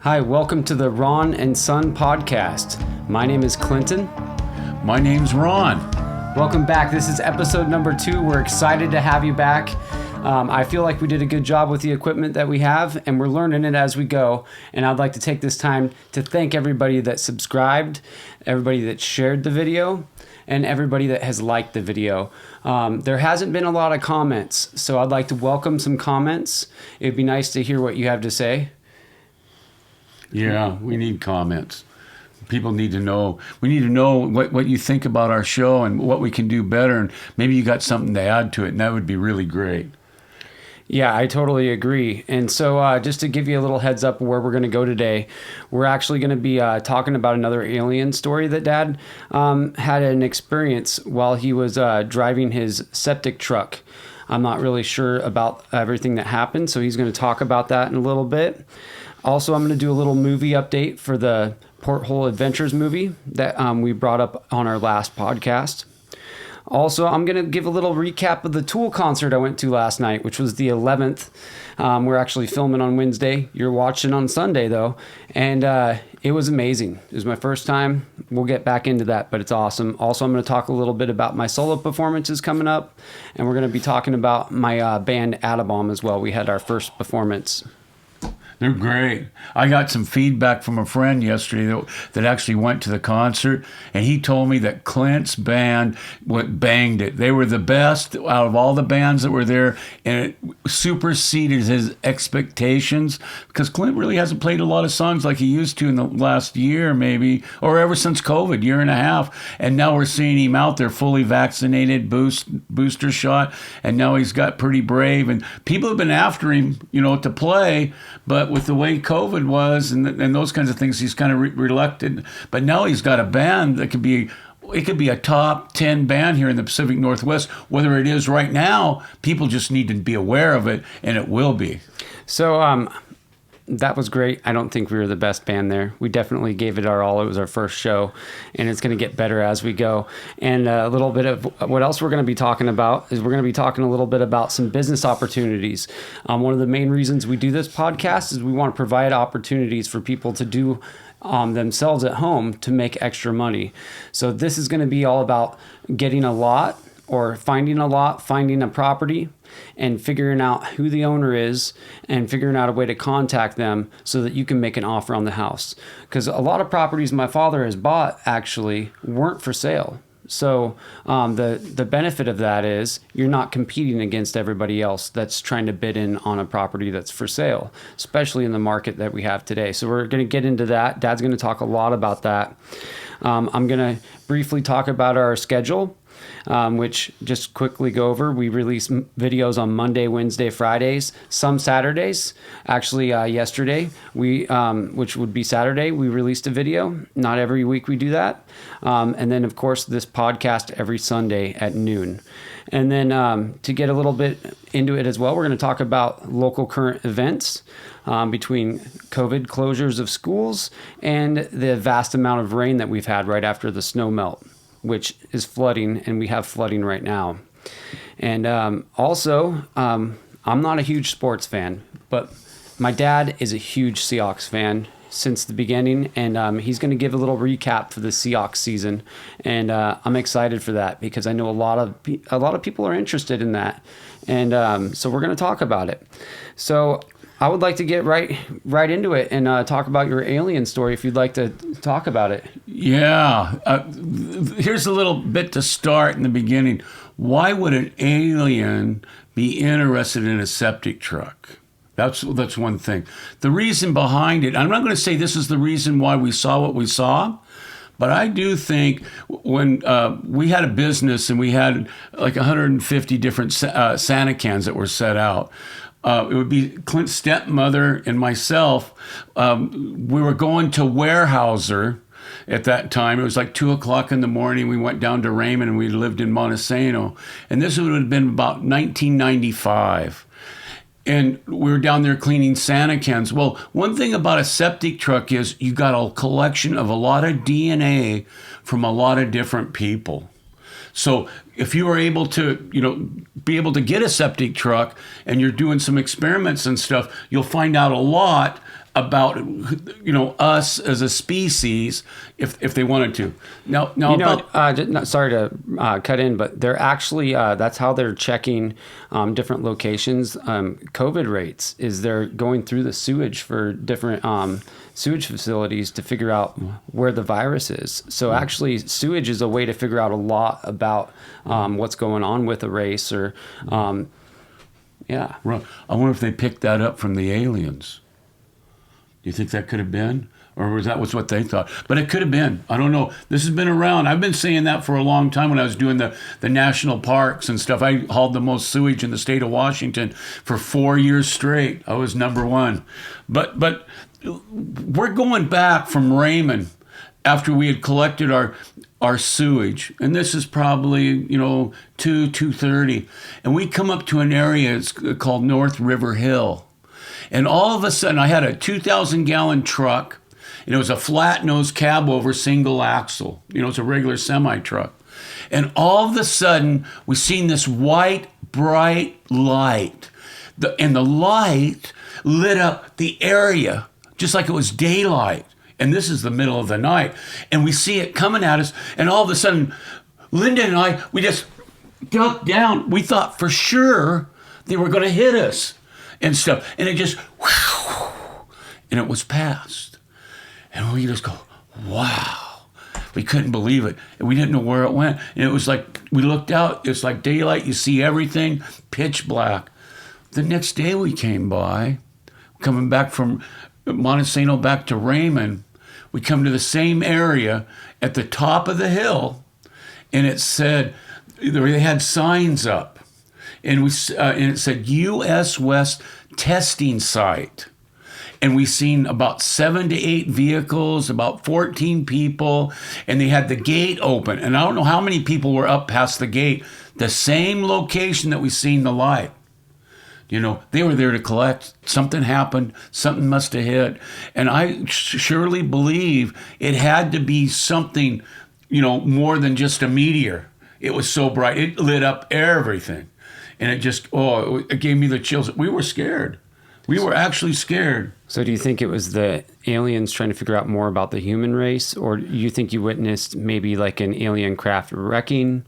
Hi, welcome to the Ron and Son podcast. My name is Clinton. My name's Ron. Welcome back. This is episode number 2. We're excited to have you back. I feel like we did a good job with the equipment that we have, and we're learning it as we go. And I'd like to take this time to thank everybody that subscribed, everybody that shared the video, and everybody that has liked the video. There hasn't been a lot of comments, so I'd like to welcome some comments. It'd be nice to hear what you have to say. Yeah, we need comments. People need to know. We need to know what you think about our show and what we can do better. And maybe you got something to add to it, and that would be really great. Yeah, I totally agree. And so just to give you a little heads up where we're going to go today, we're actually going to be talking about another alien story that Dad had an experience while he was driving his septic truck. I'm not really sure about everything that happened, so he's going to talk about that in a little bit. Also, I'm going to do a little movie update for the Porthole Adventures movie that we brought up on our last podcast. Also, I'm going to give a little recap of the Tool concert I went to last night, which was the 11th. We're actually filming on Wednesday. You're watching on Sunday, though. And it was amazing. It was my first time. We'll get back into that, but it's awesome. Also, I'm going to talk a little bit about my solo performances coming up. And we're going to be talking about my band Atta Bomb as well. We had our first performance. They're great. I got some feedback from a friend yesterday that actually went to the concert, and he told me that Clint's band banged it. They were the best out of all the bands that were there, and it superseded his expectations because Clint really hasn't played a lot of songs like he used to in the last year, maybe, or ever since COVID, year and a half. And now we're seeing him out there fully vaccinated, booster shot, and now he's got Pretty Brave, and people have been after him, to play, but with the way COVID was and those kinds of things, he's kind of reluctant. But now he's got a band that could be a top 10 band here in the Pacific Northwest. Whether it is right now, people just need to be aware of it, and it will be. So that was great. I don't think we were the best band there. We definitely gave it our all. It was our first show, and it's going to get better as we go. And a little bit of what else we're going to be talking about is we're going to be talking a little bit about some business opportunities. One of the main reasons we do this podcast is we want to provide opportunities for people to do themselves at home to make extra money. So this is going to be all about getting a lot or finding a property, and figuring out who the owner is and figuring out a way to contact them so that you can make an offer on the house. Because a lot of properties my father has bought actually weren't for sale. So the benefit of that is you're not competing against everybody else that's trying to bid in on a property that's for sale, especially in the market that we have today. So we're going to get into that. Dad's going to talk a lot about that. I'm going to briefly talk about our schedule. Which just quickly go over. We release videos on Monday, Wednesday, Fridays, some Saturdays. Actually, yesterday, which would be Saturday, we released a video. Not every week we do that. And then, of course, this podcast every Sunday at noon. And then to get a little bit into it as well, we're going to talk about local current events between COVID closures of schools and the vast amount of rain that we've had right after the snow melt, which is flooding, and we have flooding right now. And also, I'm not a huge sports fan, but my dad is a huge Seahawks fan since the beginning, and he's going to give a little recap for the Seahawks season, and I'm excited for that because I know a lot of people are interested in that, and so we're going to talk about it. So I would like to get right into it and talk about your alien story if you'd like to talk about it. Yeah. Here's a little bit to start in the beginning. Why would an alien be interested in a septic truck? That's one thing. The reason behind it, I'm not going to say this is the reason why we saw what we saw, but I do think when we had a business and we had like 150 different Santa cans that were set out, it would be Clint's stepmother and myself. We were going to Weyerhaeuser at that time. It was like 2:00 in the morning. We went down to Raymond, and we lived in Montesano. And this would have been about 1995. And we were down there cleaning Santa cans. Well, one thing about a septic truck is you got a collection of a lot of DNA from a lot of different people. So if you were able to, be able to get a septic truck and you're doing some experiments and stuff, you'll find out a lot about us as a species if they wanted to. Now Sorry to cut in, but they're actually that's how they're checking different locations. COVID rates is they're going through the sewage for different sewage facilities to figure out where the virus is. So actually, sewage is a way to figure out a lot about what's going on with a race or. Yeah. Right. I wonder if they picked that up from the aliens. Do you think that could have been? Or was that what they thought? But it could have been. I don't know. This has been around. I've been saying that for a long time when I was doing the national parks and stuff. I hauled the most sewage in the state of Washington for 4 years straight. I was number one. But we're going back from Raymond after we had collected our sewage, and this is probably 2:30, and we come up to an area it's called North River Hill, and all of a sudden I had a 2,000-gallon truck, and it was a flat nose cab over single axle. It's a regular semi truck, and all of a sudden we seen this white bright light, and the light lit up the area just like it was daylight. And this is the middle of the night. And we see it coming at us. And all of a sudden, Linda and I, we just ducked down. We thought for sure they were going to hit us and stuff. And it just, whew, and it was past. And we just go, wow. We couldn't believe it. And we didn't know where it went. And it was like, we looked out. It's like daylight. You see everything, pitch black. The next day we came by, coming back from Montesano back to Raymond. We come to the same area at the top of the hill, and it said, they had signs up, and it said U.S. West testing site. And we seen about 7 to 8 vehicles, about 14 people, and they had the gate open. And I don't know how many people were up past the gate, the same location that we seen the light. They were there to collect. Something happened. Something must have hit. And I surely believe it had to be something, more than just a meteor. It was so bright. It lit up everything. And it gave me the chills. We were scared. We were actually scared. So do you think it was the aliens trying to figure out more about the human race? Or do you think you witnessed maybe like an alien craft wrecking?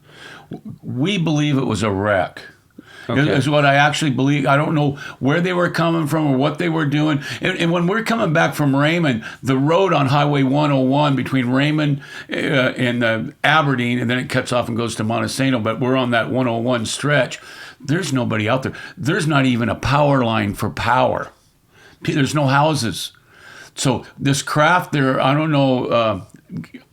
We believe it was a wreck. Okay. Is what I actually believe. I don't know where they were coming from or what they were doing. And when we're coming back from Raymond, the road on Highway 101 between Raymond and Aberdeen, and then it cuts off and goes to Montesano, but we're on that 101 stretch. There's nobody out there. There's not even a power line for power. There's no houses. So this craft there, I don't know.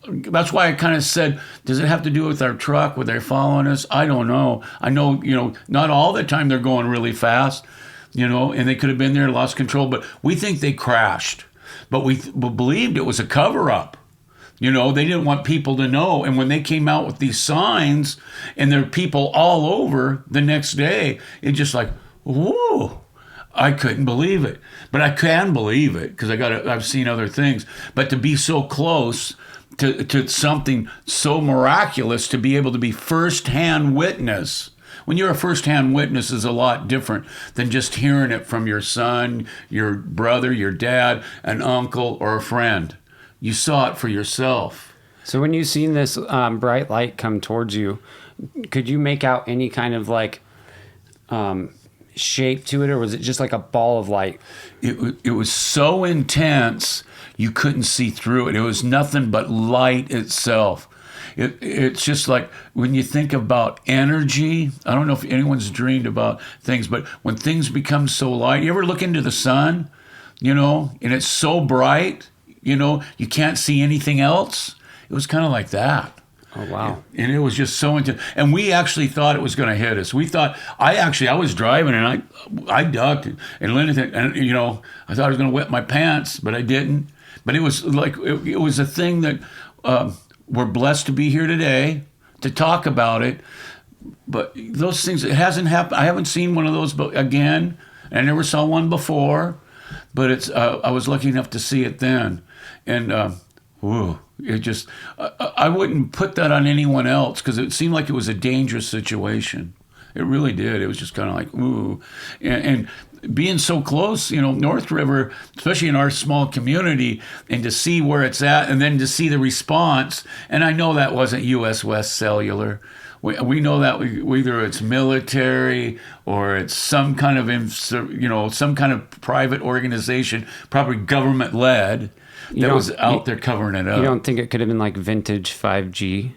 That's why I kind of said, does it have to do with our truck? Were they following us? I don't know. I know, not all the time they're going really fast, and they could have been there, lost control. But we think they crashed. But we believed it was a cover-up. They didn't want people to know. And when they came out with these signs, and there are people all over the next day, it's just like, whoa. I couldn't believe it. But I can believe it because I've seen other things. But to be so close to something so miraculous, to be able to be first-hand witness. When you're a first-hand witness is a lot different than just hearing it from your son, your brother, your dad, an uncle, or a friend. You saw it for yourself. So when you seen this bright light come towards you, could you make out any kind of like shape to it, or was it just like a ball of light? It was so intense you couldn't see through it. It was nothing but light itself. It's just like when you think about energy, I don't know if anyone's dreamed about things, but when things become so light, you ever look into the sun, and it's so bright, you can't see anything else? It was kind of like that. Oh, wow. And it was just so intense. And we actually thought it was going to hit us. We thought, I was driving and I ducked. And Linda, I thought I was going to wet my pants, but I didn't. But it was like, it was a thing that we're blessed to be here today to talk about it. But those things, it hasn't happened. I haven't seen one of those again. I never saw one before. But I was lucky enough to see it then. And, it just, I wouldn't put that on anyone else because it seemed like it was a dangerous situation. It really did. It was just kind of like, ooh. And being so close, North River, especially in our small community, and to see where it's at, and then to see the response. And I know that wasn't U.S. West Cellular. We know that either it's military or it's some kind of some kind of private organization, probably government led, that was out there covering it up. You don't think it could have been like vintage 5G?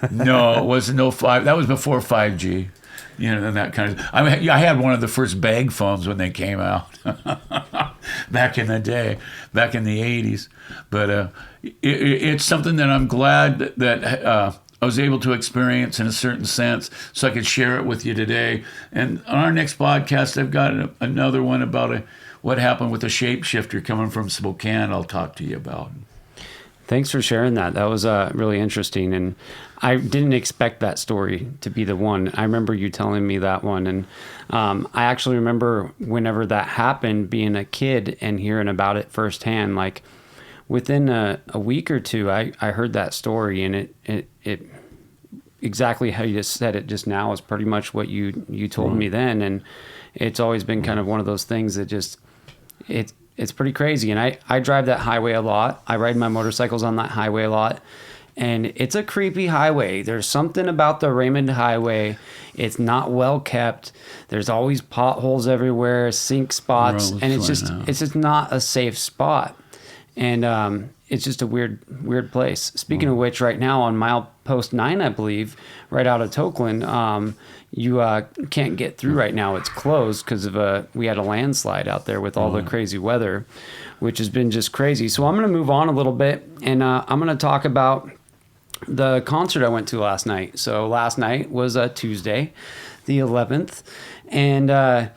No, it wasn't. No 5. That was before 5G. And that kind of. I had one of the first bag phones when they came out back in the day, back in the 80s. But it's something that I'm glad that I was able to experience in a certain sense, so I could share it with you today. And on our next podcast, I've got another one about what happened with a shapeshifter coming from Spokane. I'll talk to you about. Thanks for sharing that. That was really interesting, and I didn't expect that story to be the one. I remember you telling me that one, and I actually remember whenever that happened, being a kid and hearing about it firsthand. Like within a week or two, I heard that story, and it exactly how you just said it just now is pretty much what you told me then, and it's always been kind of one of those things that just it's pretty crazy. And I drive that highway a lot. I ride my motorcycles on that highway a lot. And it's a creepy highway. There's something about the Raymond highway. It's not well kept. There's always potholes everywhere, sink spots. And it's just not a safe spot. And it's just a weird place. Speaking of which, right now on milepost 9, I believe, right out of Tokeland, you can't get through right now. It's closed because of we had a landslide out there with all the crazy weather, which has been just crazy. So I'm going to move on a little bit, and I'm going to talk about the concert I went to last night. So last night was Tuesday, the 11th, and I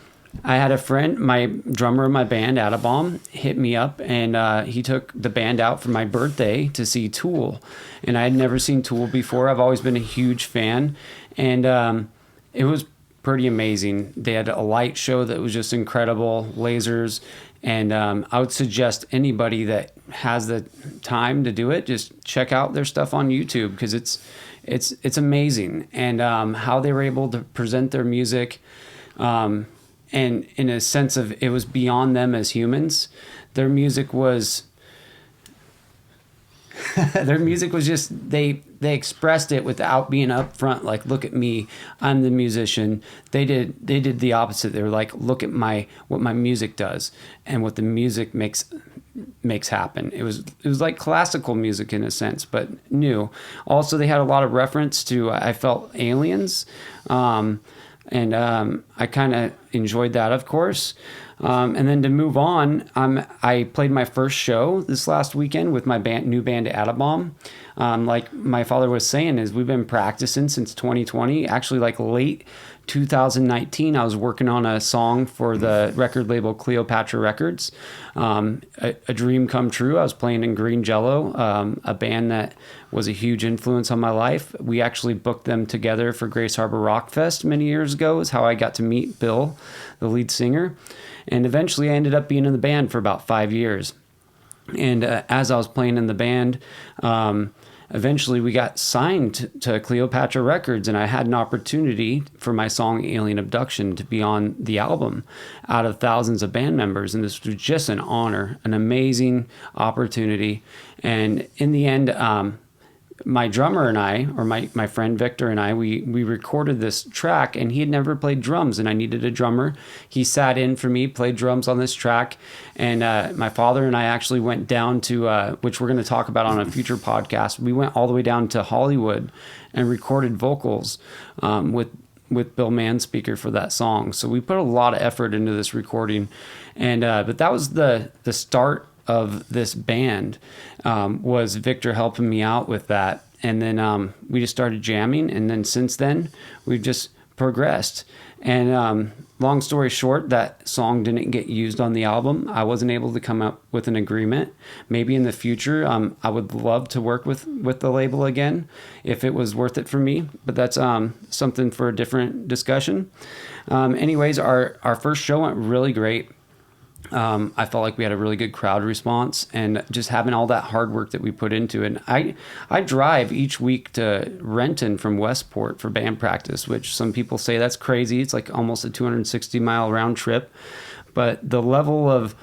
had a friend, my drummer of my band, Atta Bomb, hit me up, and he took the band out for my birthday to see Tool. And I had never seen Tool before. I've always been a huge fan, and it was pretty amazing. They had a light show that was just incredible, lasers, and I would suggest anybody that has the time to do it, just check out their stuff on YouTube, because it's amazing, and how they were able to present their music. And in a sense of, it was beyond them as humans. Their music was just, they expressed it without being upfront, like, look at me, I'm the musician. They did the opposite. They were like, look at what my music does and what the music makes happen. It was like classical music in a sense, but new. Also, they had a lot of reference to, I felt, aliens. And I kind of enjoyed that, of course. And then to move on, I played my first show this last weekend with my new band, Atta Bomb. Like my father was saying, is we've been practicing since 2020. Actually, like late 2019, I was working on a song for the record label Cleopatra Records. A dream come true. I was playing in Green Jello, a band that was a huge influence on my life. We actually booked them together for Grace Harbor Rock Fest many years ago, is how I got to meet Bill, the lead singer. And eventually I ended up being in the band for about 5 years. And as I was playing in the band, eventually we got signed to Cleopatra Records, and I had an opportunity for my song Alien Abduction to be on the album out of thousands of band members. And this was just an honor, an amazing opportunity. And in the end, my drummer and I, or my friend Victor and I, we recorded this track, and he had never played drums, and I needed a drummer. He sat in for me, played drums on this track, and my father and I actually went down to, which we're going to talk about on a future podcast, we went all the way down to Hollywood and recorded vocals with Bill Manspeaker for that song. So we put a lot of effort into this recording, and but that was the start of this band, was Victor helping me out with that. And then we just started jamming, and then since then we've just progressed. And long story short, that song didn't get used on the album. I wasn't able to come up with an agreement. Maybe in the future, I would love to work with the label again if it was worth it for me, but that's something for a different discussion. Anyways, our first show went really great. I felt like we had a really good crowd response, and just having all that hard work that we put into it. And I drive each week to Renton from Westport for band practice, which some people say that's crazy. It's like almost a 260-mile round trip. but the level of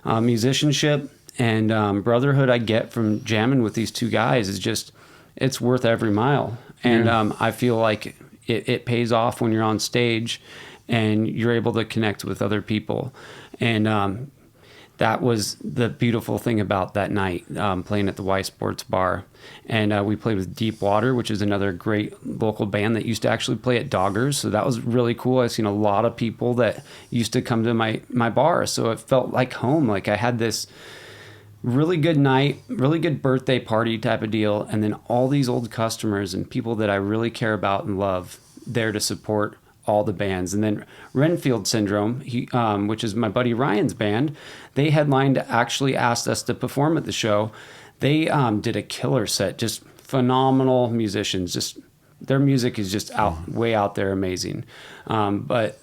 musicianship and brotherhood I get from jamming with these two guys is just, it's worth every mile. And I feel like it pays off when you're on stage and you're able to connect with other people. And that was the beautiful thing about that night, playing at the Y Sports Bar. And we played with Deep Water, which is another great local band that used to actually play at Doggers. So that was really cool. I've seen a lot of people that used to come to my bar. So it felt like home. Like I had this really good night, really good birthday party type of deal. And then all these old customers and people that I really care about and love there to support all the bands. And then Renfield Syndrome, which is my buddy Ryan's band, they actually asked us to perform at the show. They did a killer set, just phenomenal musicians. Just their music is just way out there, amazing. But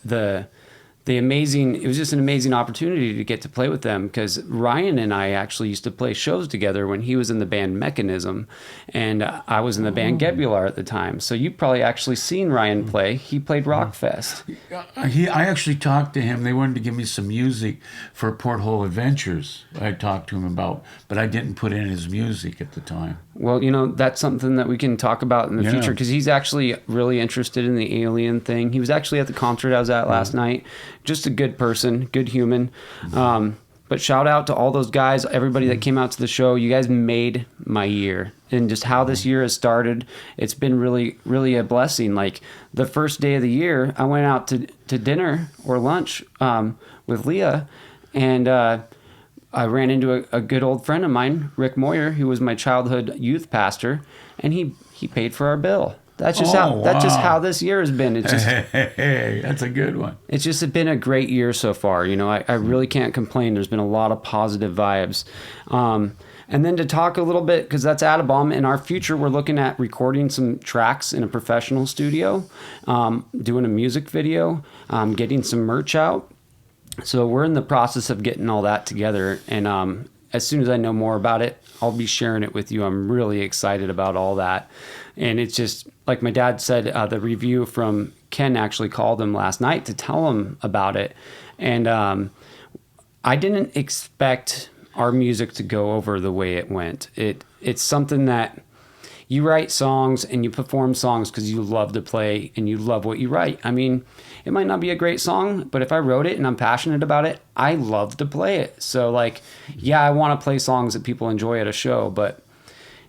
it was just an amazing opportunity to get to play with them, because Ryan and I actually used to play shows together when he was in the band Mechanism, and I was in the band Gebular at the time. So you've probably actually seen Ryan play. He played Rockfest. I actually talked to him. They wanted to give me some music for Porthole Adventures. I talked to him about, but I didn't put in his music at the time. Well, that's something that we can talk about in the future, because he's actually really interested in the alien thing. He was actually at the concert I was at last night. Just a good person, good human. But shout out to all those guys, everybody that came out to the show. You guys made my year. And just how this year has started, it's been really, really a blessing. Like the first day of the year, I went out to dinner or lunch with Leah, and I ran into a good old friend of mine, Rick Moyer, who was my childhood youth pastor, and he paid for our bill. That's just how this year has been. It's just, hey, that's a good one. It's just been a great year so far. I really can't complain. There's been a lot of positive vibes. And then to talk a little bit, because that's Atta Bomb, in our future, we're looking at recording some tracks in a professional studio, doing a music video, getting some merch out. So we're in the process of getting all that together. And as soon as I know more about it, I'll be sharing it with you. I'm really excited about all that. And it's just, like my dad said, the review from Ken actually called him last night to tell him about it. And I didn't expect our music to go over the way it went. It's something that you write songs and you perform songs because you love to play and you love what you write. I mean, it might not be a great song, but if I wrote it and I'm passionate about it, I love to play it. So I want to play songs that people enjoy at a show, but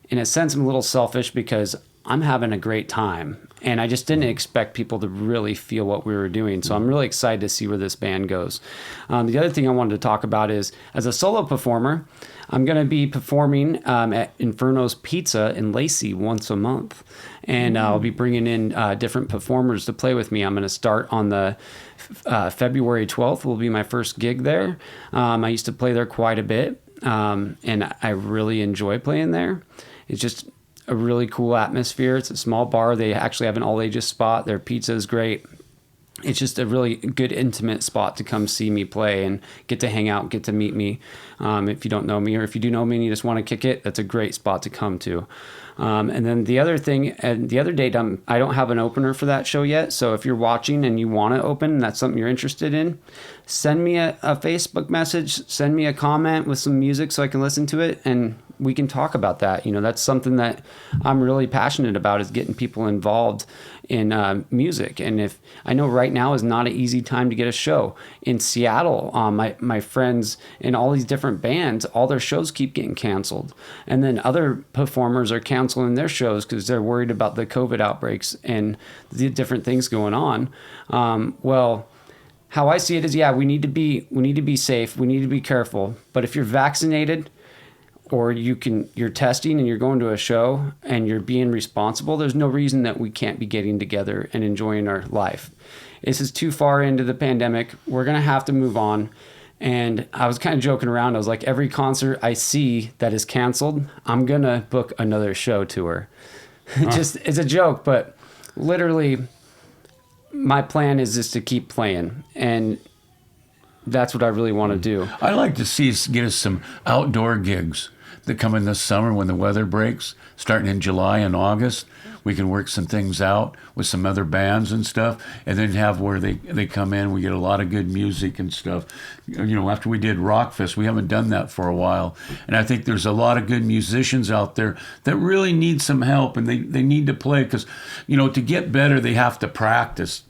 in a sense, I'm a little selfish because I'm having a great time. And I just didn't expect people to really feel what we were doing. So I'm really excited to see where this band goes. The other thing I wanted to talk about is, as a solo performer, I'm going to be performing at Inferno's Pizza in Lacey once a month. And I'll be bringing in different performers to play with me. I'm going to start on the February 12th will be my first gig there. I used to play there quite a bit, and I really enjoy playing there. It's just a really cool atmosphere. It's a small bar. They actually have an all-ages spot. Their pizza is great. It's just a really good, intimate spot to come see me play and get to hang out, get to meet me. If you don't know me, or if you do know me and you just want to kick it, that's a great spot to come to. And then the other thing, and the other date, I don't have an opener for that show yet. So if you're watching and you want to open, and that's something you're interested in, send me a Facebook message, send me a comment with some music so I can listen to it, and we can talk about that. That's something that I'm really passionate about, is getting people involved in music. And if I know right now is not an easy time to get a show in Seattle, my friends in all these different bands, all their shows keep getting canceled. And then other performers are canceling their shows because they're worried about the COVID outbreaks and the different things going on. Well, how I see it is, we need to be safe. We need to be careful. But if you're vaccinated, or you're testing and you're going to a show and you're being responsible, there's no reason that we can't be getting together and enjoying our life. This is too far into the pandemic. We're going to have to move on. And I was kind of joking around. I was like, every concert I see that is canceled, I'm going to book another show tour. Just, it's a joke, but literally my plan is just to keep playing. And that's what I really want to do. I like to see us get us some outdoor gigs that come in this summer when the weather breaks, starting in July and August. we can work some things out with some other bands and stuff, and then have where they come in. We get a lot of good music and stuff. After we did Rockfest, we haven't done that for a while. And I think there's a lot of good musicians out there that really need some help, and they need to play because, to get better, they have to practice,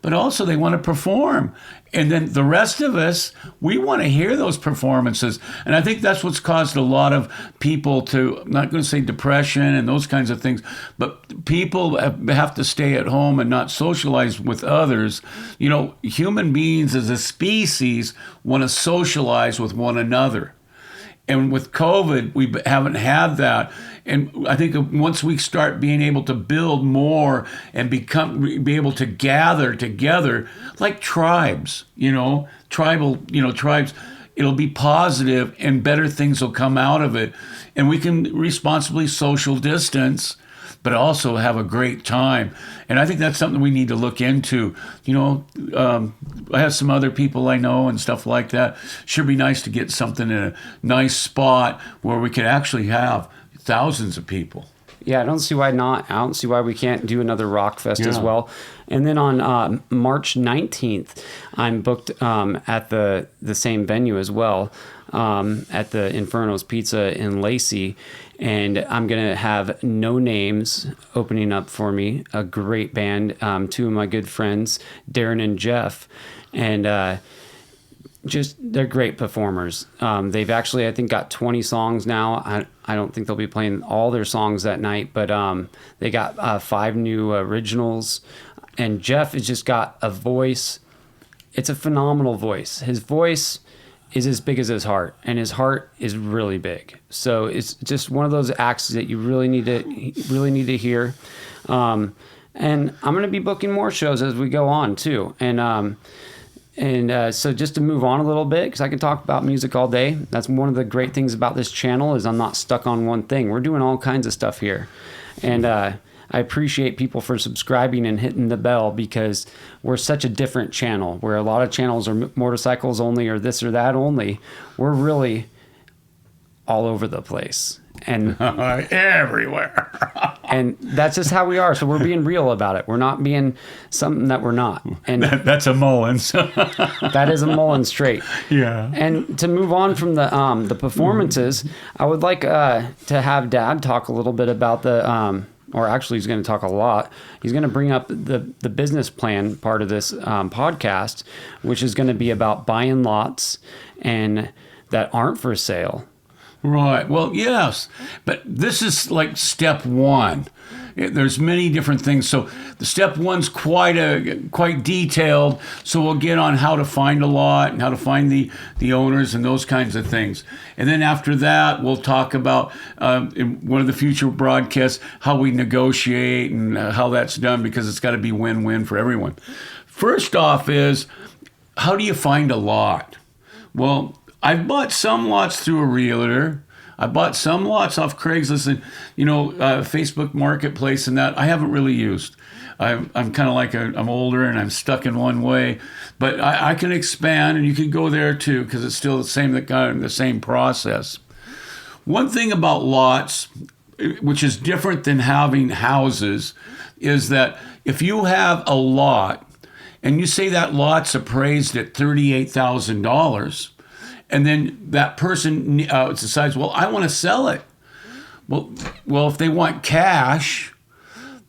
but also they want to perform. And then the rest of us, we want to hear those performances. And I think that's what's caused a lot of people to, I'm not going to say depression and those kinds of things, but people have to stay at home and not socialize with others. Human beings as a species want to socialize with one another. And with COVID, we haven't had that. And I think once we start being able to build more and be able to gather together like tribes, tribes, it'll be positive and better things will come out of it. And we can responsibly social distance, but also have a great time. And I think that's something we need to look into. I have some other people I know and stuff like that. Sure be nice to get something in a nice spot where we could actually have thousands of people. Yeah, I don't see why not. I don't see why we can't do another Rockfest as well. And then on March 19th, I'm booked at the same venue as well, at the Inferno's Pizza in Lacey. And I'm going to have No Names opening up for me, a great band, two of my good friends, Darren and Jeff. And they're great performers. They've actually, I think, got 20 songs now. I don't think they'll be playing all their songs that night, but they got 5 new originals. And Jeff has just got a voice. It's a phenomenal voice. His voice is as big as his heart, and his heart is really big. So it's just one of those acts that you really need to hear. And I'm going to be booking more shows as we go on too. And so just to move on a little bit, because I can talk about music all day. That's one of the great things about this channel is I'm not stuck on one thing. We're doing all kinds of stuff here. And I appreciate people for subscribing and hitting the bell because we're such a different channel where a lot of channels are motorcycles only or this or that only. We're really all over the place. And everywhere. And that's just how we are. So we're being real about it. We're not being something that we're not. And that's a Mullins. That is a Mullins trait. Yeah. And to move on from the performances, I would like to have Dad talk a little bit about or actually he's going to talk a lot. He's going to bring up the business plan part of this podcast, which is going to be about buying lots and that aren't for sale. Right. Well, yes, but this is like step one. There's many different things. So the step one's quite detailed. So we'll get on how to find a lot and how to find the owners and those kinds of things. And then after that, we'll talk about in one of the future broadcasts how we negotiate and how that's done because it's got to be win-win for everyone. First off is how do you find a lot? Well, I've bought some lots through a realtor. I bought some lots off Craigslist and, Facebook Marketplace and that I haven't really used. I'm kind of like I'm older and I'm stuck in one way, but I can expand and you can go there too because it's still the same process. One thing about lots, which is different than having houses, is that if you have a lot and you say that lot's appraised at $38,000, and then that person decides, well, I want to sell it. Well, if they want cash,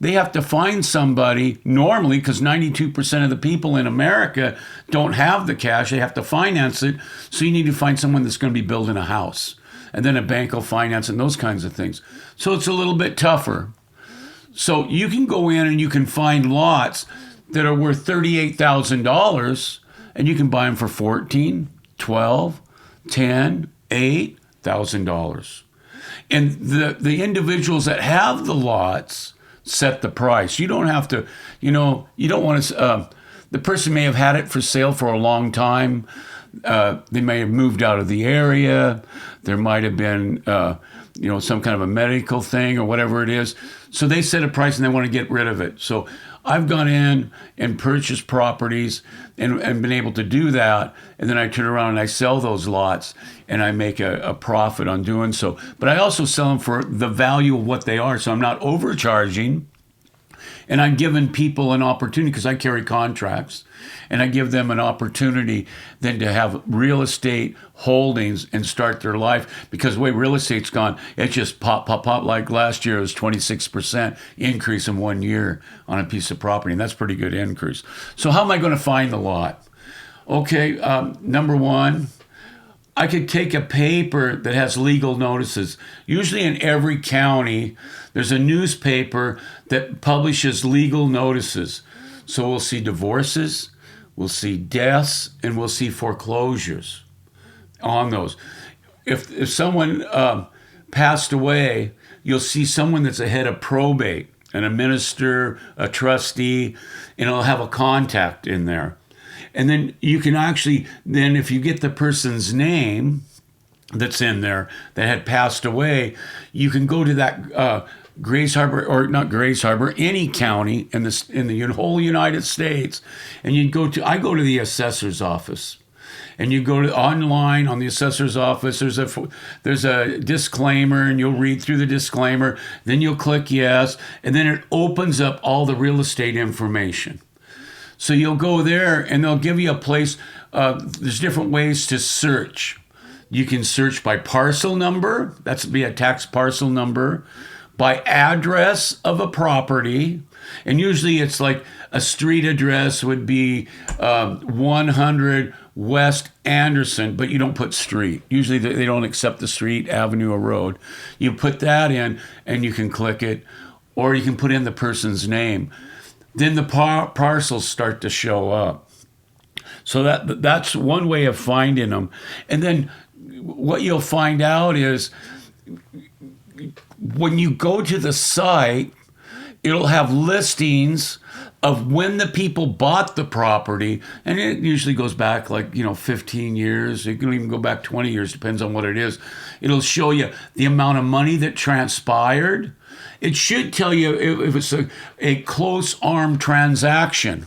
they have to find somebody normally, because 92% of the people in America don't have the cash. They have to finance it. So you need to find someone that's going to be building a house. And then a bank will finance and those kinds of things. So it's a little bit tougher. So you can go in and you can find lots that are worth $38,000 and you can buy them for $14,000, $12,000, $10,000, $8,000. And the individuals that have the lots set the price. You don't have to, you don't want to, the person may have had it for sale for a long time. They may have moved out of the area. There might have been, some kind of a medical thing or whatever it is. So they set a price and they want to get rid of it. So I've gone in and purchased properties and been able to do that. And then I turn around and I sell those lots and I make a profit on doing so. But I also sell them for the value of what they are. So I'm not overcharging. And I'm giving people an opportunity because I carry contracts, and I give them an opportunity then to have real estate holdings and start their life, because the way real estate's gone, it's just pop. Like last year, it was 26% increase in 1 year on a piece of property, and that's a pretty good increase. So how am I going to find the lot? Okay, number one, I could take a paper that has legal notices. Usually in every county, there's a newspaper that publishes legal notices. So we'll see divorces, we'll see deaths, and we'll see foreclosures on those. If someone passed away, you'll see someone that's a head of probate, and a minister, a trustee, and it'll have a contact in there. And then you can actually, then if you get the person's name that's in there that had passed away, you can go to that Grays Harbor, or not Grays Harbor, any county in the whole United States, and I go to the assessor's office. And you go to online on the assessor's office, there's a disclaimer, and you'll read through the disclaimer, then you'll click yes, and then it opens up all the real estate information. So you'll go there and they'll give you a place. There's different ways to search. You can search by parcel number. That's be a tax parcel number. By address of a property. And usually it's like a street address would be 100 West Anderson, but you don't put street. Usually they don't accept the street, avenue, or road. You put that in and you can click it, or you can put in the person's name. Then the parcels start to show up. So that's one way of finding them. And then what you'll find out is when you go to the site, it'll have listings of when the people bought the property, and it usually goes back 15 years. It can even go back 20 years, depends on what it is. It'll show you the amount of money that transpired. It should tell you if it's a close arm transaction.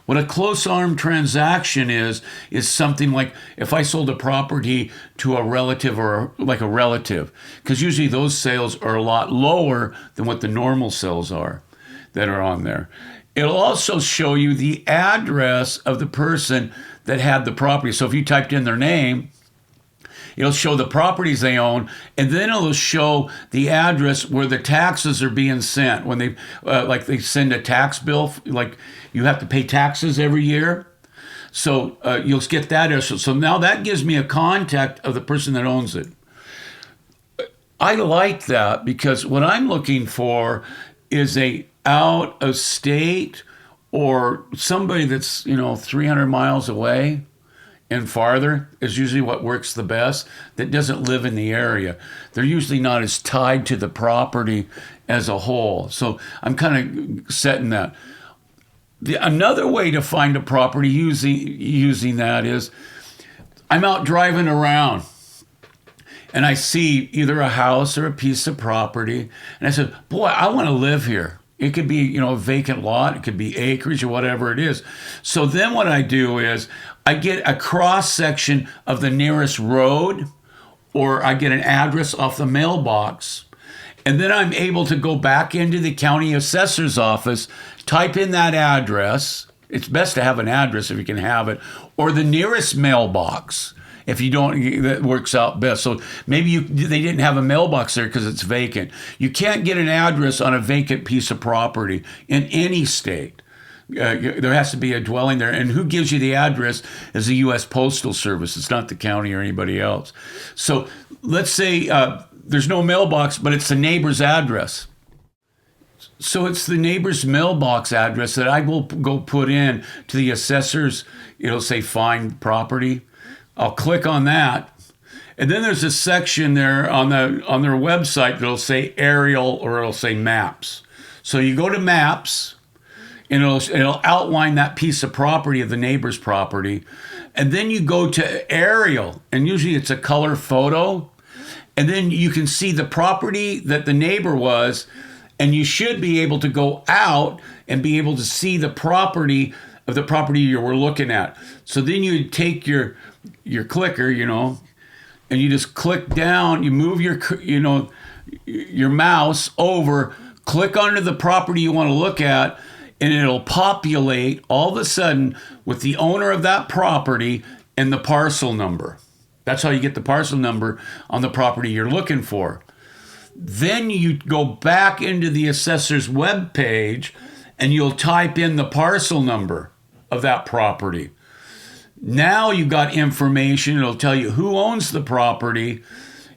What a close arm transaction is something like if I sold a property to a relative because usually those sales are a lot lower than what the normal sales are that are on there. It'll also show you the address of the person that had the property. So if you typed in their name, it'll show the properties they own, and then it'll show the address where the taxes are being sent. When they send a tax bill, like you have to pay taxes every year. So you'll get that address. So now that gives me a contact of the person that owns it. I like that because what I'm looking for is a out of state or somebody that's 300 miles away and farther is usually what works the best, that doesn't live in the area. They're usually not as tied to the property as a whole. So I'm kind of setting that. Another way to find a property using that is I'm out driving around and I see either a house or a piece of property, and I said, boy, I want to live here. It could be, a vacant lot. It could be acreage or whatever it is. So then what I do is I get a cross section of the nearest road, or I get an address off the mailbox. And then I'm able to go back into the county assessor's office, type in that address. It's best to have an address if you can have it, or the nearest mailbox. If you don't, that works out best. So maybe they didn't have a mailbox there because it's vacant. You can't get an address on a vacant piece of property in any state. There has to be a dwelling there. And who gives you the address is the U.S. Postal Service. It's not the county or anybody else. So let's say there's no mailbox, but it's the neighbor's address. So it's the neighbor's mailbox address that I will go put in to the assessor's. It'll say find property. I'll click on that, and then there's a section there on their website that'll say aerial, or it'll say maps. So you go to maps, and it'll outline that piece of property of the neighbor's property, and then you go to aerial, and usually it's a color photo, and then you can see the property that the neighbor was, and you should be able to go out and be able to see the property you were looking at. So then you take your clicker, and you just click down. You move your mouse over, click onto the property you want to look at, and it'll populate all of a sudden with the owner of that property and the parcel number. That's how you get the parcel number on the property you're looking for. Then you go back into the assessor's web page and you'll type in the parcel number of that property. Now you've got information. It'll tell you who owns the property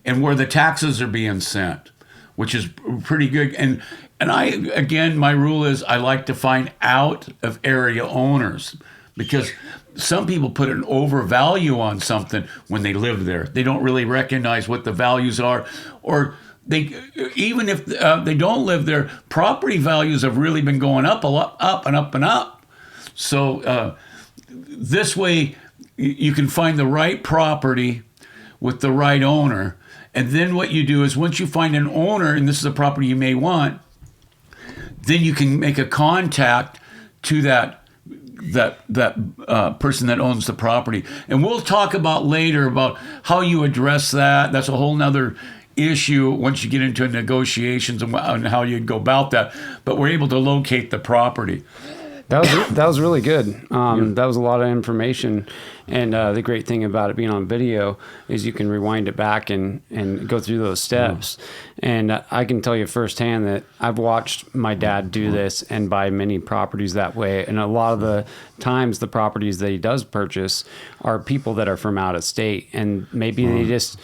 and where the taxes are being sent, which is pretty good. And my rule is I like to find out of area owners, because some people put an overvalue on something when they live there. They don't really recognize what the values are, or even if they don't live there, property values have really been going up a lot, up and up and up. So this way you can find the right property with the right owner. And then what you do is, once you find an owner, and this is a property you may want, then you can make a contact to that person that owns the property. And we'll talk about later about how you address that. That's a whole nother issue once you get into negotiations and how you'd go about that. But we're able to locate the property. That was really good. That was a lot of information, and the great thing about it being on video is you can rewind it back and go through those steps. And I can tell you firsthand that I've watched my dad do this and buy many properties that way. And a lot of the times, the properties that he does purchase are people that are from out of state, and maybe they just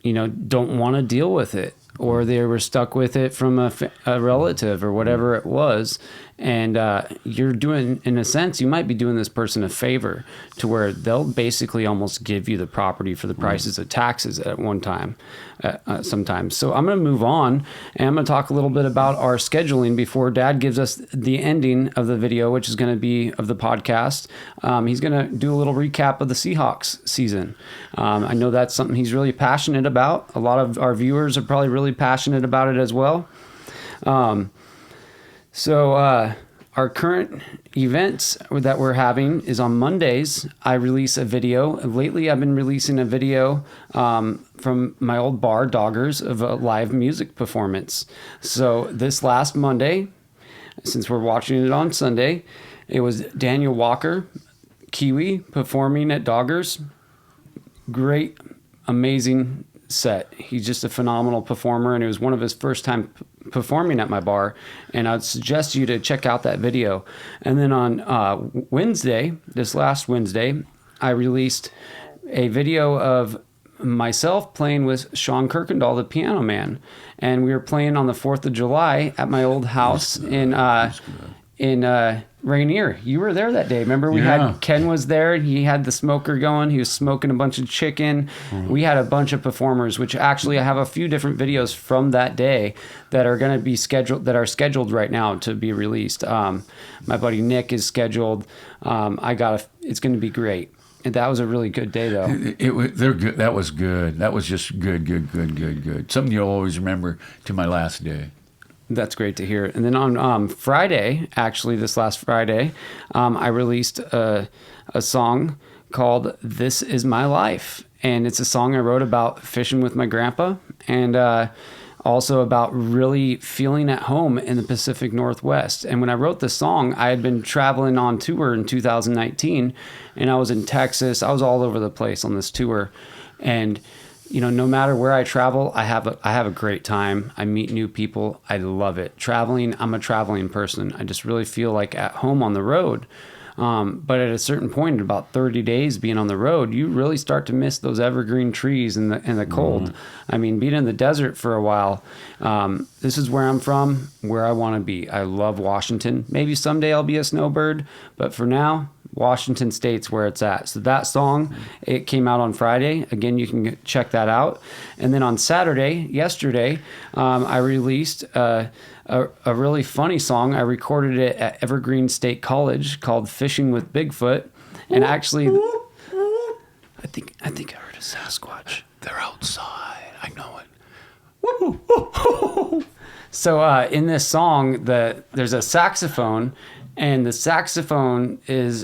don't want to deal with it, or they were stuck with it from a relative or whatever it was. And you're doing, in a sense, you might be doing this person a favor, to where they'll basically almost give you the property for the prices of taxes at one time, sometimes. So I'm going to move on, and I'm going to talk a little bit about our scheduling before Dad gives us the ending of the video, which is going to be of the podcast. He's going to do a little recap of the Seahawks season. I know that's something he's really passionate about. A lot of our viewers are probably really passionate about it as well. So our current events that we're having is on Mondays. I release a video. Lately, I've been releasing a video from my old bar, Doggers, of a live music performance. So this last Monday, since we're watching it on Sunday, it was Daniel Walker, Kiwi, performing at Doggers. Great, amazing set. He's just a phenomenal performer, and it was one of his first time performing at my bar, and I'd suggest you to check out that video. And then on Wednesday, this last Wednesday, I released a video of myself playing with Sean Kirkendall, the piano man, and we were playing on the 4th of July at my old house in Rainier. You were there that day. Remember, we had Ken was there. He had the smoker going. He was smoking a bunch of chicken. We had a bunch of performers, which actually I have a few different videos from that day that are going to be scheduled, that are scheduled right now to be released. My buddy Nick is scheduled. It's going to be great. And that was a really good day, though. They're good. That was good. That was just good. Something you'll always remember to my last day. That's great to hear. And then on Friday, actually this last Friday, I released a song called This Is My Life. And it's a song I wrote about fishing with my grandpa, and also about really feeling at home in the Pacific Northwest. And when I wrote this song, I had been traveling on tour in 2019, and I was in Texas. I was all over the place on this tour. And no matter where I travel, I have a great time. I meet new people. I love it. Traveling, I'm a traveling person. I just really feel like at home on the road. But at a certain point, in about 30 days being on the road, you really start to miss those evergreen trees and the cold. I mean, being in the desert for a while, this is where I'm from, where I want to be. I love Washington. Maybe someday I'll be a snowbird, but for now, Washington State's where it's at. So that song, it came out on Friday. Again, you can check that out. And then on Saturday, yesterday, I released a really funny song. I recorded it at Evergreen State College called Fishing with Bigfoot. And actually, I think I heard a Sasquatch. They're outside. I know it. So in this song, there's a saxophone, and the saxophone is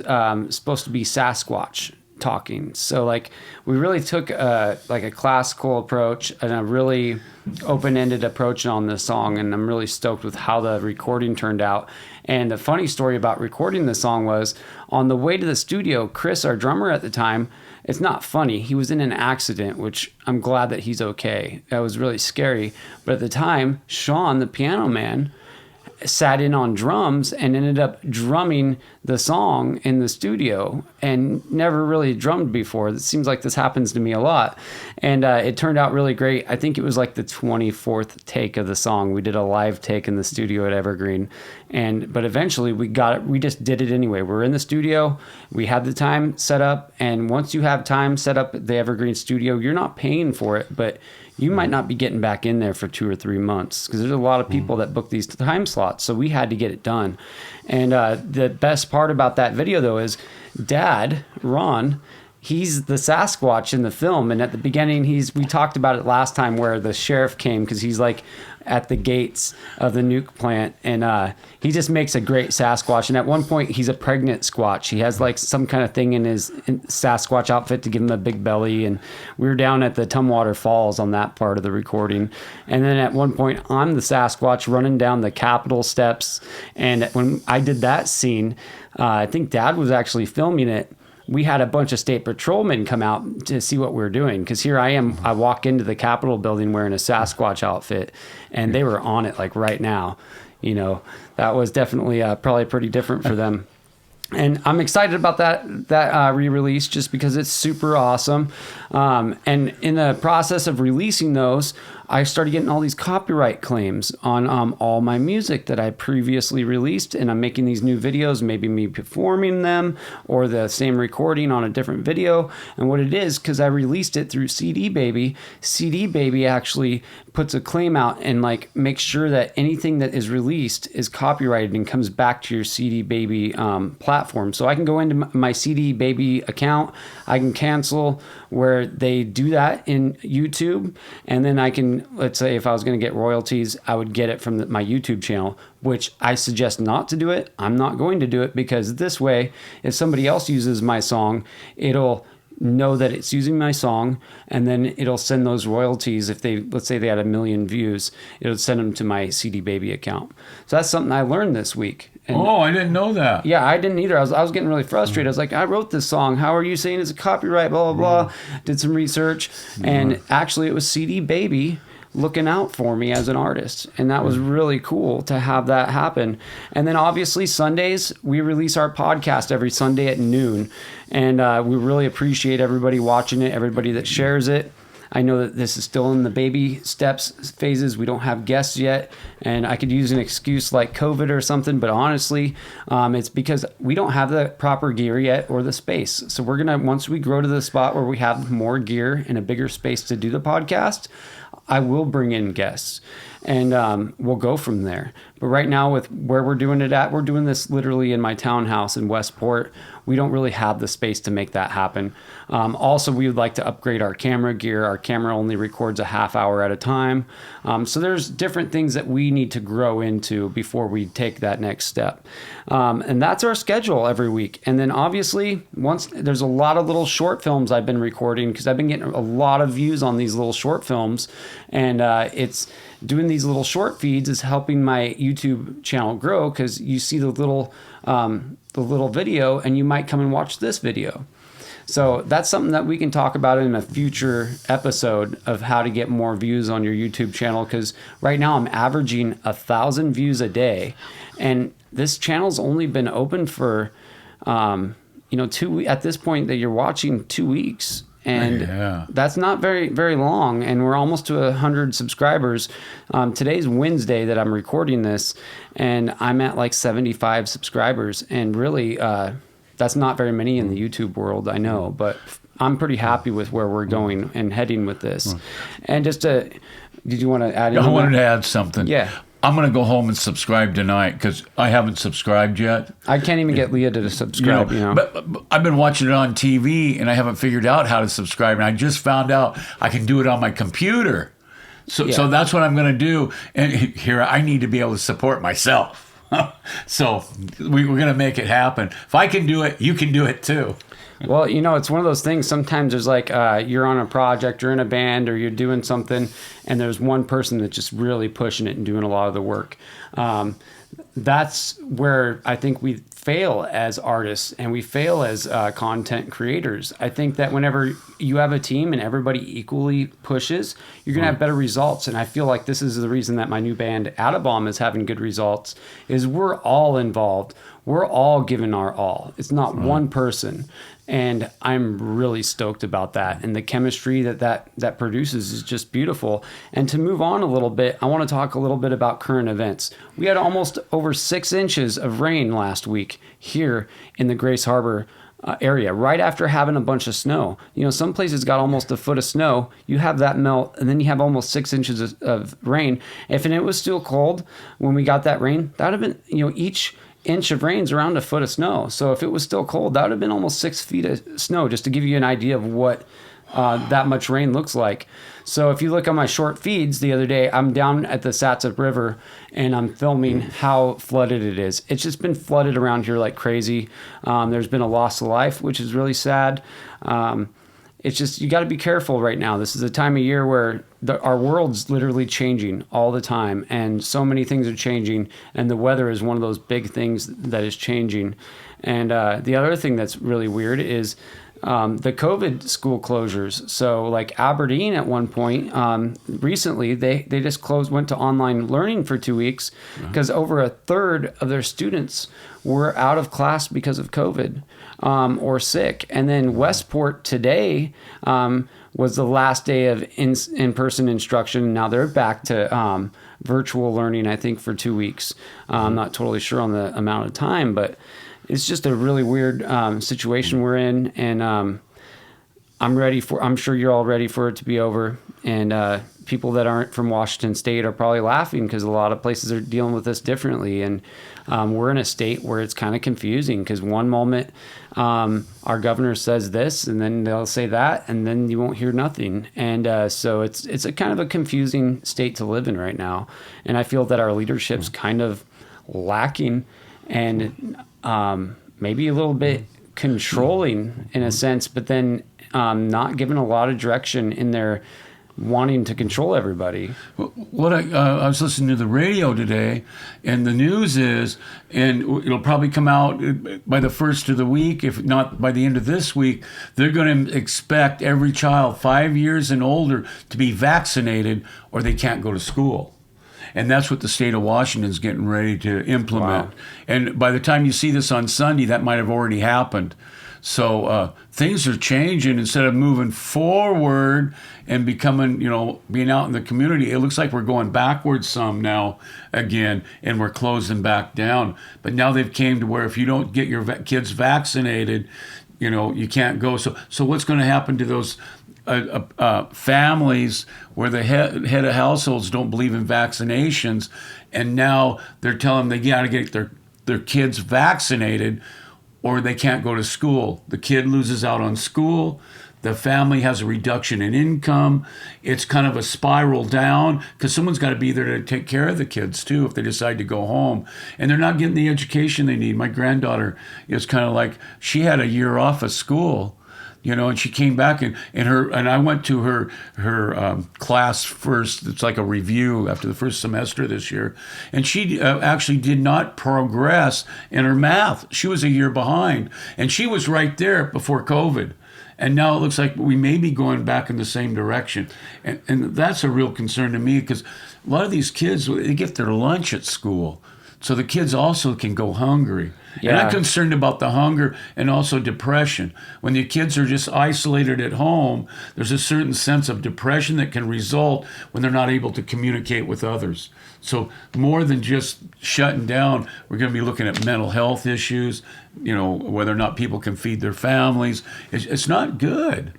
supposed to be Sasquatch talking. So like we really took a classical approach and a really open-ended approach on this song, and I'm really stoked with how the recording turned out. And the funny story about recording this song was on the way to the studio, Chris, our drummer at the time, it's not funny, he was in an accident, which I'm glad that he's okay. That was really scary. But at the time, Sean, the piano man, sat in on drums and ended up drumming the song in the studio and never really drummed before. It seems like this happens to me a lot. And it turned out really great. I think it was like the 24th take of the song. We did a live take in the studio at Evergreen. But eventually we got it. We just did it anyway. We're in the studio. We had the time set up. And once you have time set up at the Evergreen studio, you're not paying for it, but you might not be getting back in there for 2 or 3 months because there's a lot of people that book these time slots. So we had to get it done. And the best part about that video, though, is Dad, Ron, he's the Sasquatch in the film. And at the beginning, we talked about it last time where the sheriff came because he's like at the gates of the nuke plant. And he just makes a great Sasquatch. And at one point, he's a pregnant Squatch. He has like some kind of thing in his Sasquatch outfit to give him a big belly. And we were down at the Tumwater Falls on that part of the recording. And then at one point, I'm the Sasquatch running down the Capitol steps. And when I did that scene, I think Dad was actually filming it. We had a bunch of state patrolmen come out to see what we were doing. Because here I am, I walk into the Capitol building wearing a Sasquatch outfit, and they were on it like right now. You know, that was definitely probably pretty different for them. And I'm excited about that re-release just because it's super awesome. And in the process of releasing those, I started getting all these copyright claims on all my music that I previously released, and I'm making these new videos, maybe me performing them or the same recording on a different video. And what it is, because I released it through CD Baby actually puts a claim out and like makes sure that anything that is released is copyrighted and comes back to your CD Baby platform. So I can go into my CD Baby account, I can cancel where they do that in YouTube, and then I can, let's say if I was going to get royalties, I would get it from my YouTube channel, which I suggest not to do it. I'm not going to do it because this way, if somebody else uses my song, it'll know that it's using my song, and then it'll send those royalties. If they, let's say they had 1 million views, it'll send them to my CD Baby account. So that's something I learned this week. And I didn't know that. Yeah, I didn't either. I was getting really frustrated. I was like, I wrote this song. How are you saying it's a copyright? Blah, blah, blah. Did some research. And actually it was CD Baby looking out for me as an artist. And that was really cool to have that happen. And then obviously Sundays, we release our podcast every Sunday at noon. And we really appreciate everybody watching it, everybody that shares it. I know that this is still in the baby steps phases. We don't have guests yet, and I could use an excuse like COVID or something, but honestly, it's because we don't have the proper gear yet or the space. So we're going to, once we grow to the spot where we have more gear and a bigger space to do the podcast, I will bring in guests, and we'll go from there. But right now, with where we're doing it at, we're doing this literally in my townhouse in Westport. We don't really have the space to make that happen. Also, we would like to upgrade our camera gear. Our camera only records a half hour at a time. So there's different things that we need to grow into before we take that next step. And that's our schedule every week. And then obviously, once there's a lot of little short films I've been recording because I've been getting a lot of views on these little short films. And it's doing these little short feeds is helping my YouTube channel grow because you see the little video and you might come and watch this video. So that's something that we can talk about in a future episode of how to get more views on your YouTube channel, because right now I'm averaging 1,000 views a day, and this channel's only been open for 2 at this point that you're watching 2 weeks. And that's not very, very long. And we're almost to 100 subscribers. Today's Wednesday that I'm recording this, and I'm at like 75 subscribers. And really, that's not very many in the YouTube world, I know. But I'm pretty happy with where we're going and heading with this. And just did you want to add anything? I wanted to add something. Yeah. I'm going to go home and subscribe tonight because I haven't subscribed yet. I can't even get Leah to subscribe, But I've been watching it on TV, and I haven't figured out how to subscribe. And I just found out I can do it on my computer. So that's what I'm going to do. And here, I need to be able to support myself. So we're going to make it happen. If I can do it, you can do it too. Well, it's one of those things. Sometimes there's like you're on a project, you're in a band, or you're doing something, and there's one person that's just really pushing it and doing a lot of the work. That's where I think we fail as artists and we fail as content creators. I think that whenever you have a team and everybody equally pushes, you're going to have better results. And I feel like this is the reason that my new band, Atta Bomb, is having good results, is we're all involved. We're all giving our all. It's not one person. And I'm really stoked about that. And the chemistry that produces is just beautiful. And to move on a little bit, I want to talk a little bit about current events. We had almost over 6 inches of rain last week here in the Grace Harbor area, right after having a bunch of snow. Some places got almost a foot of snow. You have that melt, and then you have almost 6 inches of rain. If it was still cold when we got that rain, that would have been, each inch of rain's around a foot of snow. So if it was still cold, that would have been almost 6 feet of snow, just to give you an idea of what that much rain looks like. So if you look on my short feeds the other day, I'm down at the Satsup River and I'm filming how flooded it is. It's just been flooded around here like crazy. There's been a loss of life, which is really sad. It's just, you got to be careful right now. This is a time of year where our world's literally changing all the time, and so many things are changing, and the weather is one of those big things that is changing. And the other thing that's really weird is the COVID school closures. So like Aberdeen at one point, recently, they just went to online learning for 2 weeks because over a third of their students were out of class because of COVID or sick. And then Westport today was the last day of in-person instruction. Now they're back to virtual learning, I think, for 2 weeks. I'm not totally sure on the amount of time, but it's just a really weird situation we're in, and I'm sure you're all ready for it to be over. And people that aren't from Washington State are probably laughing because a lot of places are dealing with this differently. And we're in a state where it's kind of confusing because one moment our governor says this, and then they'll say that, and then you won't hear nothing. And so it's a kind of a confusing state to live in right now. And I feel that our leadership's kind of lacking and maybe a little bit controlling in a sense, but then not given a lot of direction in their wanting to control everybody. What I was listening to the radio today, and the news is, and it'll probably come out by the first of the week, if not by the end of this week, they're going to expect every child 5 years and older to be vaccinated or they can't go to school. And that's what the state of Washington's getting ready to implement. Wow. And by the time you see this on Sunday, that might have already happened. So things are changing. Instead of moving forward and becoming, being out in the community, it looks like we're going backwards some now again, and we're closing back down. But now they've came to where if you don't get your kids vaccinated, you can't go. So what's going to happen to those families where the head of households don't believe in vaccinations, and now they're telling them they got to get their kids vaccinated or they can't go to school. The kid loses out on school. The family has a reduction in income. It's kind of a spiral down because someone's got to be there to take care of the kids too if they decide to go home. And they're not getting the education they need. My granddaughter is kind of like, she had a year off of school, and she came back and I went to her class first. It's like a review after the first semester this year. And she actually did not progress in her math. She was a year behind, and she was right there before COVID. And now it looks like we may be going back in the same direction. And that's a real concern to me because a lot of these kids, they get their lunch at school. So the kids also can go hungry. Yeah. And I'm concerned about the hunger and also depression. When the kids are just isolated at home, there's a certain sense of depression that can result when they're not able to communicate with others. So more than just shutting down, we're going to be looking at mental health issues, whether or not people can feed their families. It's not good.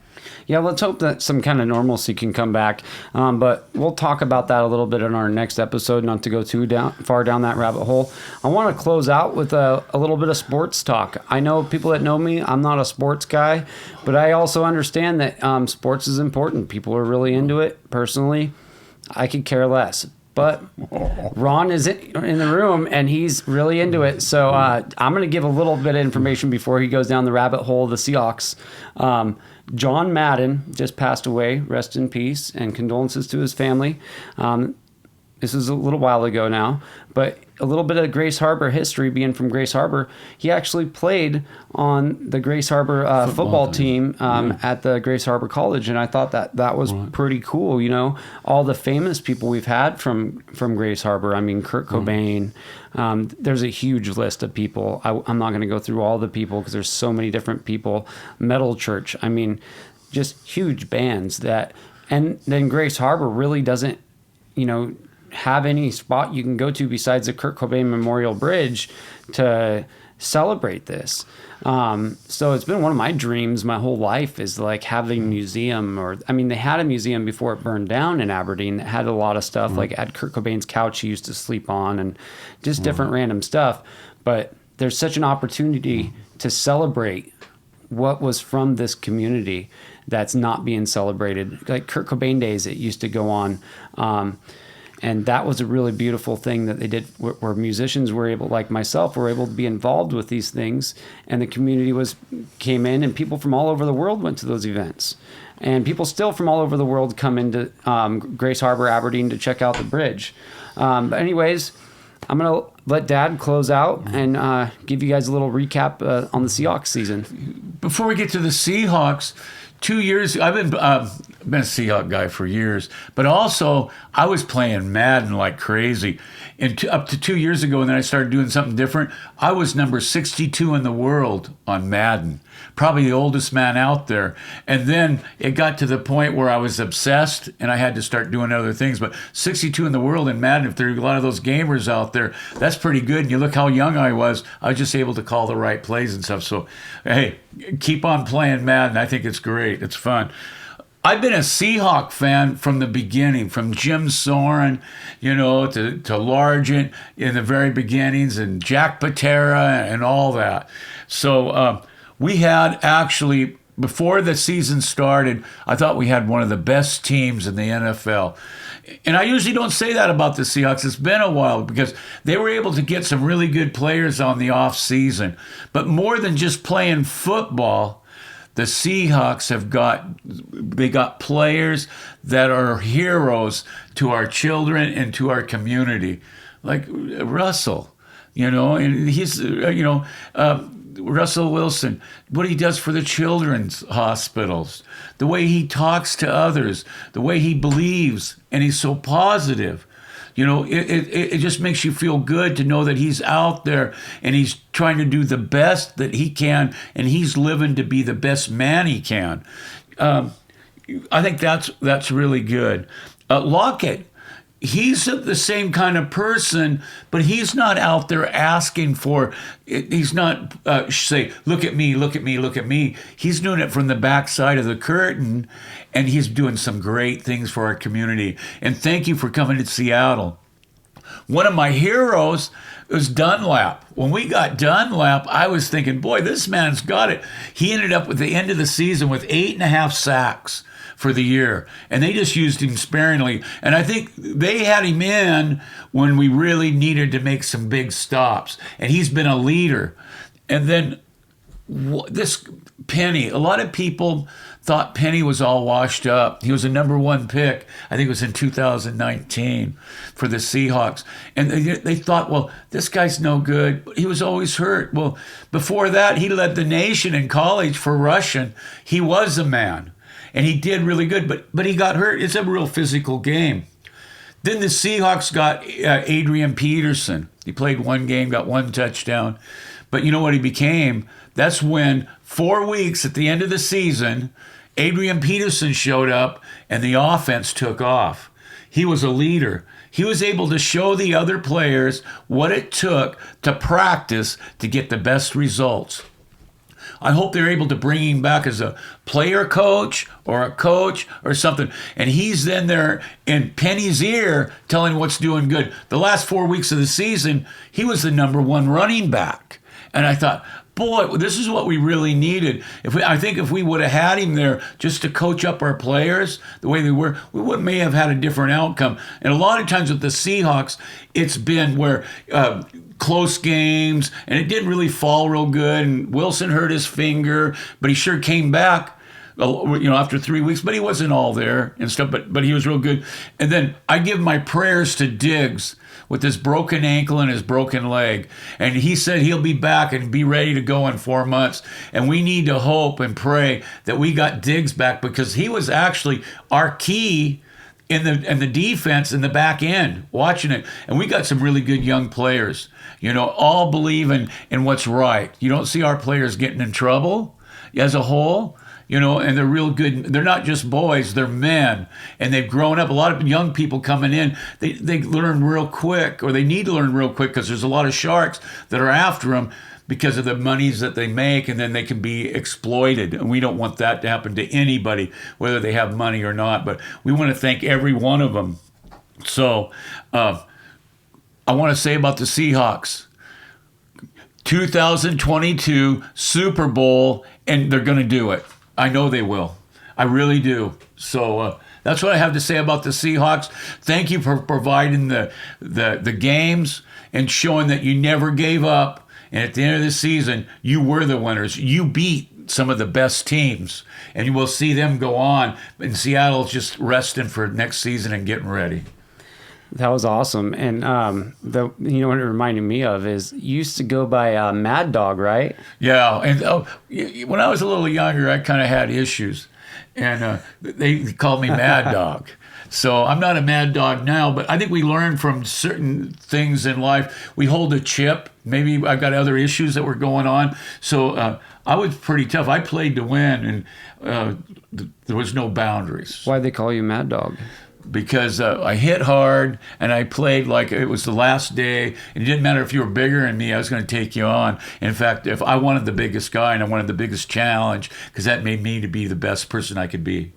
Yeah, let's hope that some kind of normalcy can come back. But we'll talk about that a little bit in our next episode, not to go too far down that rabbit hole. I want to close out with a little bit of sports talk. I know people that know me, I'm not a sports guy, but I also understand that sports is important. People are really into it personally. I could care less. But Ron is in the room, and he's really into it. So I'm going to give a little bit of information before he goes down the rabbit hole of the Seahawks. John Madden just passed away. Rest in peace, and condolences to his family. This is a little while ago now, but a little bit of Grace Harbor history, being from Grace Harbor. He actually played on the Grace Harbor football team at the Grace Harbor College, and I thought that was pretty cool. You know, all the famous people we've had from Grace Harbor. I mean, Kurt Cobain. There's a huge list of people. I'm not going to go through all the people because there's so many different people. Metal Church. I mean, just huge bands that. And then Grace Harbor really doesn't, have any spot you can go to besides the Kurt Cobain Memorial Bridge to celebrate this. So it's been one of my dreams my whole life is like having a museum they had a museum before it burned down in Aberdeen that had a lot of stuff like at Kurt Cobain's couch he used to sleep on and just different random stuff. But there's such an opportunity to celebrate what was from this community that's not being celebrated. Like Kurt Cobain days, it used to go on. And that was a really beautiful thing that they did where musicians were able, like myself, were able to be involved with these things. And the community came in and people from all over the world went to those events. And people still from all over the world come into Grace Harbor, Aberdeen to check out the bridge. But anyways, I'm going to let Dad close out and give you guys a little recap on the Seahawks season. Before we get to the Seahawks, 2 years, I've been a Seahawk guy for years, but also I was playing Madden like crazy. And up to 2 years ago, and then I started doing something different, I was number 62 in the world on Madden, probably the oldest man out there. And then it got to the point where I was obsessed and I had to start doing other things. But 62 in the world in Madden, if there are a lot of those gamers out there, that's pretty good. And you look how young I was just able to call the right plays and stuff. So, hey, keep on playing Madden. I think it's great. It's fun. I've been a Seahawk fan from the beginning, from Jim Soren, to Largent in the very beginnings, and Jack Patera and all that. So we had actually, before the season started, I thought we had one of the best teams in the NFL. And I usually don't say that about the Seahawks. It's been a while because they were able to get some really good players on the off season. But more than just playing football, the Seahawks got players that are heroes to our children and to our community, like Russell, and he's, Russell Wilson, what he does for the children's hospitals, the way he talks to others, the way he believes, and he's so positive. It just makes you feel good to know that he's out there and he's trying to do the best that he can, and he's living to be the best man he can. I think that's really good. Lockett, he's the same kind of person, but he's not out there asking for, he's not say, look at me, look at me, look at me. He's doing it from the backside of the curtain, and he's doing some great things for our community. And thank you for coming to Seattle. One of my heroes was Dunlap. When we got Dunlap, I was thinking, boy, this man's got it. He ended up at the end of the season with 8.5 sacks for the year, and they just used him sparingly. And I think they had him in when we really needed to make some big stops, and he's been a leader. And then this Penny, a lot of people thought Penny was all washed up. He was a number 1 pick. I think it was in 2019 for the Seahawks. And they thought, well, this guy's no good. He was always hurt. Well, before that, he led the nation in college for rushing. He was a man. And he did really good, but he got hurt. It's a real physical game. Then the Seahawks got Adrian Peterson. He played 1 game, got 1 touchdown. But you know what he became? That's when 4 weeks at the end of the season, Adrian Peterson showed up and the offense took off. He was a leader. He was able to show the other players what it took to practice to get the best results. I hope they're able to bring him back as a player coach or a coach or something. And he's then there in Penny's ear telling what's doing good. The last 4 weeks of the season, he was the number 1 running back. And I thought, boy, this is what we really needed. I think if we would have had him there just to coach up our players the way they were, may have had a different outcome. And a lot of times with the Seahawks, it's been where close games, and it didn't really fall real good. And Wilson hurt his finger, but he sure came back, after 3 weeks. But he wasn't all there and stuff. But he was real good. And then I give my prayers to Diggs with his broken ankle and his broken leg. And he said he'll be back and be ready to go in 4 months. And we need to hope and pray that we got Diggs back, because he was actually our key in the defense in the back end, watching it. And we got some really good young players, all believing in what's right. You don't see our players getting in trouble as a whole. And they're real good. They're not just boys, they're men. And they've grown up. A lot of young people coming in, they learn real quick, or they need to learn real quick, because there's a lot of sharks that are after them because of the monies that they make, and then they can be exploited. And we don't want that to happen to anybody, whether they have money or not. But we want to thank every one of them. So I want to say about the Seahawks, 2022 Super Bowl, and they're going to do it. I know they will. I really do. So that's what I have to say about the Seahawks. Thank you for providing the games and showing that you never gave up. And at the end of the season, you were the winners. You beat some of the best teams. And you will see them go on. And Seattle's just resting for next season and getting ready. That was awesome. And what it reminded me of is you used to go by Mad Dog, right? Yeah. And when I was a little younger, I kind of had issues. And they called me Mad Dog. So I'm not a mad dog now, but I think we learn from certain things in life. We hold a chip. Maybe I've got other issues that were going on. So I was pretty tough. I played to win, and there was no boundaries. Why'd they call you Mad Dog? Because I hit hard, and I played like it was the last day. And it didn't matter if you were bigger than me, I was going to take you on. In fact, if I wanted the biggest guy and I wanted the biggest challenge, because that made me to be the best person I could be.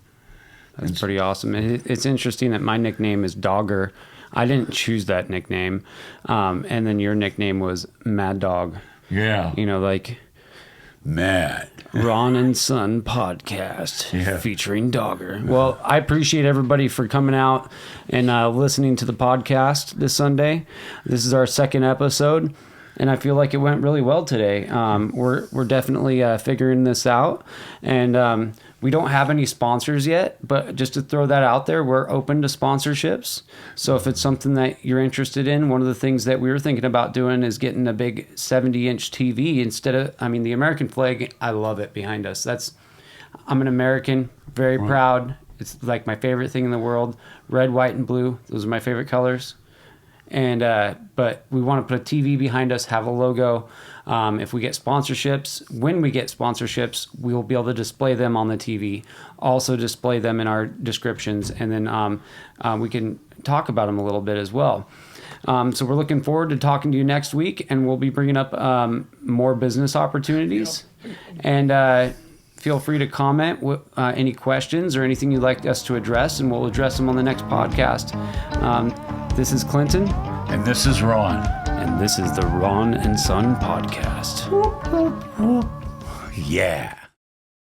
That's pretty awesome. It's interesting that my nickname is Dogger. I didn't choose that nickname. And then your nickname was Mad Dog. Yeah. Like Mad. Ron and Son podcast featuring Dogger. Yeah. Well, I appreciate everybody for coming out and listening to the podcast this Sunday. This is our second episode, and I feel like it went really well today. We're definitely figuring this out, and we don't have any sponsors yet, but just to throw that out there, we're open to sponsorships. So if it's something that you're interested in, one of the things that we were thinking about doing is getting a big 70-inch TV instead of, the American flag. I love it behind us. I'm an American, very proud. It's like my favorite thing in the world. Red, white, and blue. Those are my favorite colors. And but we want to put a TV behind us, have a logo. If we get sponsorships, when we get sponsorships, we'll be able to display them on the TV, also display them in our descriptions, and then we can talk about them a little bit as well. So we're looking forward to talking to you next week, and we'll be bringing up more business opportunities. And feel free to comment with any questions or anything you'd like us to address, and we'll address them on the next podcast. This is Clinton. And this is Ron. And this is the Ron and Son podcast. Yeah.